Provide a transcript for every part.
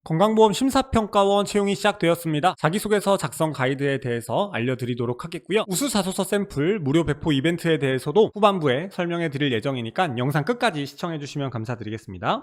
건강보험 심사평가원 채용이 시작되었습니다. 자기소개서 작성 가이드에 대해서 알려드리도록 하겠고요. 우수자소서 샘플 무료 배포 이벤트에 대해서도 후반부에 설명해 드릴 예정이니까 영상 끝까지 시청해 주시면 감사드리겠습니다.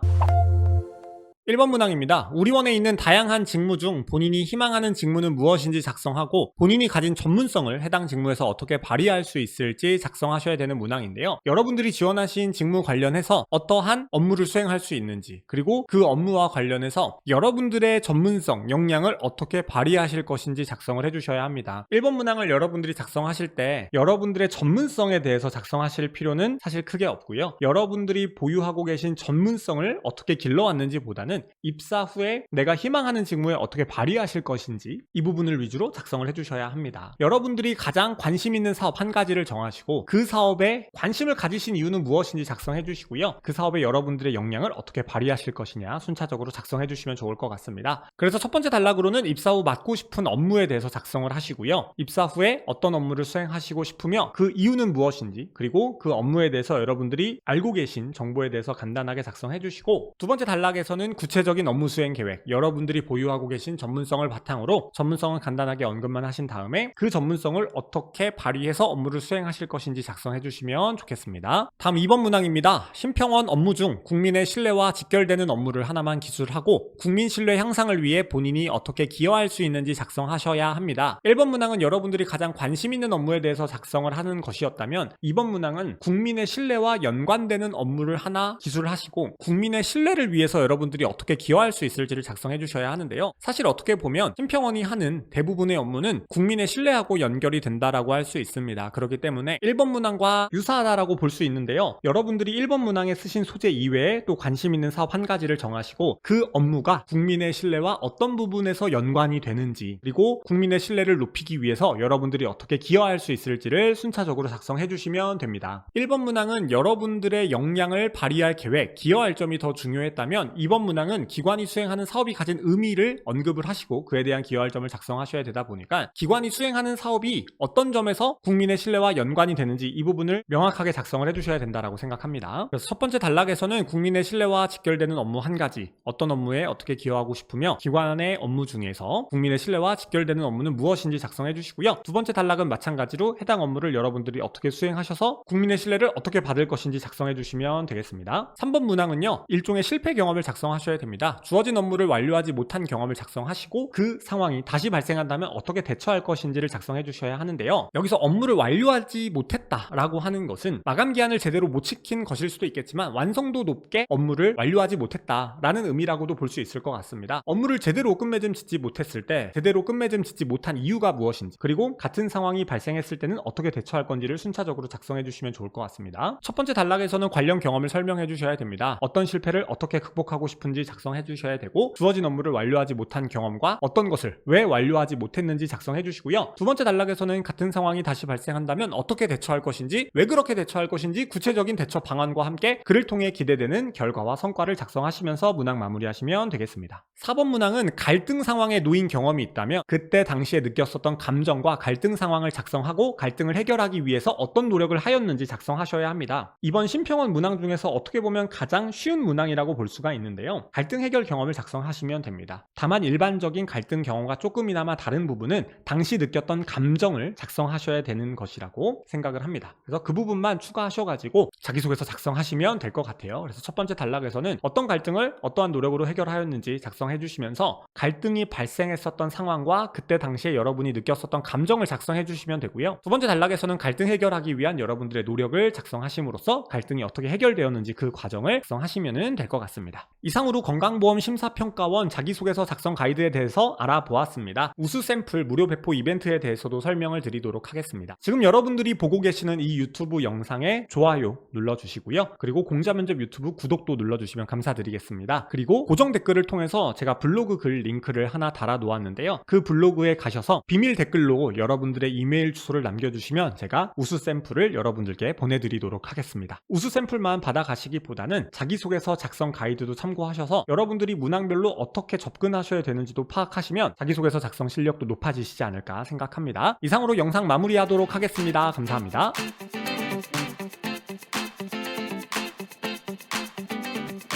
1번 문항입니다. 우리원에 있는 다양한 직무 중 본인이 희망하는 직무는 무엇인지 작성하고 본인이 가진 전문성을 해당 직무에서 어떻게 발휘할 수 있을지 작성하셔야 되는 문항인데요. 여러분들이 지원하신 직무 관련해서 어떠한 업무를 수행할 수 있는지, 그리고 그 업무와 관련해서 여러분들의 전문성, 역량을 어떻게 발휘하실 것인지 작성을 해주셔야 합니다. 1번 문항을 여러분들이 작성하실 때 여러분들의 전문성에 대해서 작성하실 필요는 사실 크게 없고요. 여러분들이 보유하고 계신 전문성을 어떻게 길러왔는지 보다는 입사 후에 내가 희망하는 직무에 어떻게 발휘하실 것인지 이 부분을 위주로 작성을 해주셔야 합니다. 여러분들이 가장 관심 있는 사업 한 가지를 정하시고 그 사업에 관심을 가지신 이유는 무엇인지 작성해 주시고요. 그 사업에 여러분들의 역량을 어떻게 발휘하실 것이냐 순차적으로 작성해 주시면 좋을 것 같습니다. 그래서 첫 번째 단락으로는 입사 후 맡고 싶은 업무에 대해서 작성을 하시고요. 입사 후에 어떤 업무를 수행하시고 싶으며 그 이유는 무엇인지, 그리고 그 업무에 대해서 여러분들이 알고 계신 정보에 대해서 간단하게 작성해 주시고, 두 번째 단락에서는 구체적인 업무 수행 계획, 여러분들이 보유하고 계신 전문성을 바탕으로 전문성은 간단하게 언급만 하신 다음에 그 전문성을 어떻게 발휘해서 업무를 수행하실 것인지 작성해 주시면 좋겠습니다. 다음 2번 문항입니다. 심평원 업무 중 국민의 신뢰와 직결되는 업무를 하나만 기술하고 국민 신뢰 향상을 위해 본인이 어떻게 기여할 수 있는지 작성하셔야 합니다. 1번 문항은 여러분들이 가장 관심 있는 업무에 대해서 작성을 하는 것이었다면 2번 문항은 국민의 신뢰와 연관되는 업무를 하나 기술하시고 국민의 신뢰를 위해서 여러분들이 어떻게 기여할 수 있을지를 작성해 주셔야 하는데요. 사실 어떻게 보면 심평원이 하는 대부분의 업무는 국민의 신뢰하고 연결이 된다라고 할 수 있습니다. 그렇기 때문에 1번 문항과 유사하다라고 볼 수 있는데요. 여러분들이 1번 문항에 쓰신 소재 이외에 또 관심 있는 사업 한 가지를 정하시고 그 업무가 국민의 신뢰와 어떤 부분에서 연관이 되는지, 그리고 국민의 신뢰를 높이기 위해서 여러분들이 어떻게 기여할 수 있을지를 순차적으로 작성해 주시면 됩니다. 1번 문항은 여러분들의 역량을 발휘할 계획, 기여할 점이 더 중요했다면 2번 문항은 기관이 수행하는 사업이 가진 의미를 언급을 하시고 그에 대한 기여할 점을 작성하셔야 되다 보니까 기관이 수행하는 사업이 어떤 점에서 국민의 신뢰와 연관이 되는지 이 부분을 명확하게 작성을 해주셔야 된다라고 생각합니다. 그래서 첫 번째 단락에서는 국민의 신뢰와 직결되는 업무 한 가지, 어떤 업무에 어떻게 기여하고 싶으며 기관의 업무 중에서 국민의 신뢰와 직결되는 업무는 무엇인지 작성해 주시고요. 두 번째 단락은 마찬가지로 해당 업무를 여러분들이 어떻게 수행하셔서 국민의 신뢰를 어떻게 받을 것인지 작성해 주시면 되겠습니다. 3번 문항은요, 일종의 실패 경험을 작성하셔야 됩니다. 주어진 업무를 완료하지 못한 경험을 작성하시고 그 상황이 다시 발생한다면 어떻게 대처할 것인지를 작성해 주셔야 하는데요. 여기서 업무를 완료하지 못했다라고 하는 것은 마감 기한을 제대로 못 지킨 것일 수도 있겠지만 완성도 높게 업무를 완료하지 못했다라는 의미라고도 볼 수 있을 것 같습니다. 업무를 제대로 끝맺음 짓지 못했을 때 제대로 끝맺음 짓지 못한 이유가 무엇인지, 그리고 같은 상황이 발생했을 때는 어떻게 대처할 건지를 순차적으로 작성해 주시면 좋을 것 같습니다. 첫 번째 단락에서는 관련 경험을 설명해 주셔야 됩니다. 어떤 실패를 어떻게 극복하고 싶은지 작성해 주셔야 되고, 주어진 업무를 완료하지 못한 경험과 어떤 것을 왜 완료하지 못했는지 작성해 주시고요. 두 번째 단락에서는 같은 상황이 다시 발생한다면 어떻게 대처할 것인지, 왜 그렇게 대처할 것인지 구체적인 대처 방안과 함께 그를 통해 기대되는 결과와 성과를 작성하시면서 문항 마무리하시면 되겠습니다. 4번 문항은 갈등 상황에 놓인 경험이 있다면 그때 당시에 느꼈었던 감정과 갈등 상황을 작성하고 갈등을 해결하기 위해서 어떤 노력을 하였는지 작성하셔야 합니다. 이번 심평원 문항 중에서 어떻게 보면 가장 쉬운 문항이라고 볼 수가 있는데요. 갈등 해결 경험을 작성하시면 됩니다. 다만 일반적인 갈등 경험과 조금이나마 다른 부분은 당시 느꼈던 감정을 작성하셔야 되는 것이라고 생각을 합니다. 그래서 그 부분만 추가하셔가지고 자기소개서 작성하시면 될 것 같아요. 그래서 첫 번째 단락에서는 어떤 갈등을 어떠한 노력으로 해결하였는지 작성해 주시면서 갈등이 발생했었던 상황과 그때 당시에 여러분이 느꼈었던 감정을 작성해 주시면 되고요. 두 번째 단락에서는 갈등 해결하기 위한 여러분들의 노력을 작성하심으로써 갈등이 어떻게 해결되었는지 그 과정을 작성하시면 될 것 같습니다. 이상으로 건강보험 심사평가원 자기소개서 작성 가이드에 대해서 알아보았습니다. 우수 샘플 무료 배포 이벤트에 대해서도 설명을 드리도록 하겠습니다. 지금 여러분들이 보고 계시는 이 유튜브 영상에 좋아요 눌러주시고요. 그리고 공자면접 유튜브 구독도 눌러주시면 감사드리겠습니다. 그리고 고정 댓글을 통해서 제가 블로그 글 링크를 하나 달아 놓았는데요. 그 블로그에 가셔서 비밀 댓글로 여러분들의 이메일 주소를 남겨주시면 제가 우수 샘플을 여러분들께 보내드리도록 하겠습니다. 우수 샘플만 받아가시기보다는 자기소개서 작성 가이드도 참고하셔서 여러분들이 문항별로 어떻게 접근하셔야 되는지도 파악하시면 자기소개서 작성 실력도 높아지시지 않을까 생각합니다. 이상으로 영상 마무리하도록 하겠습니다. 감사합니다.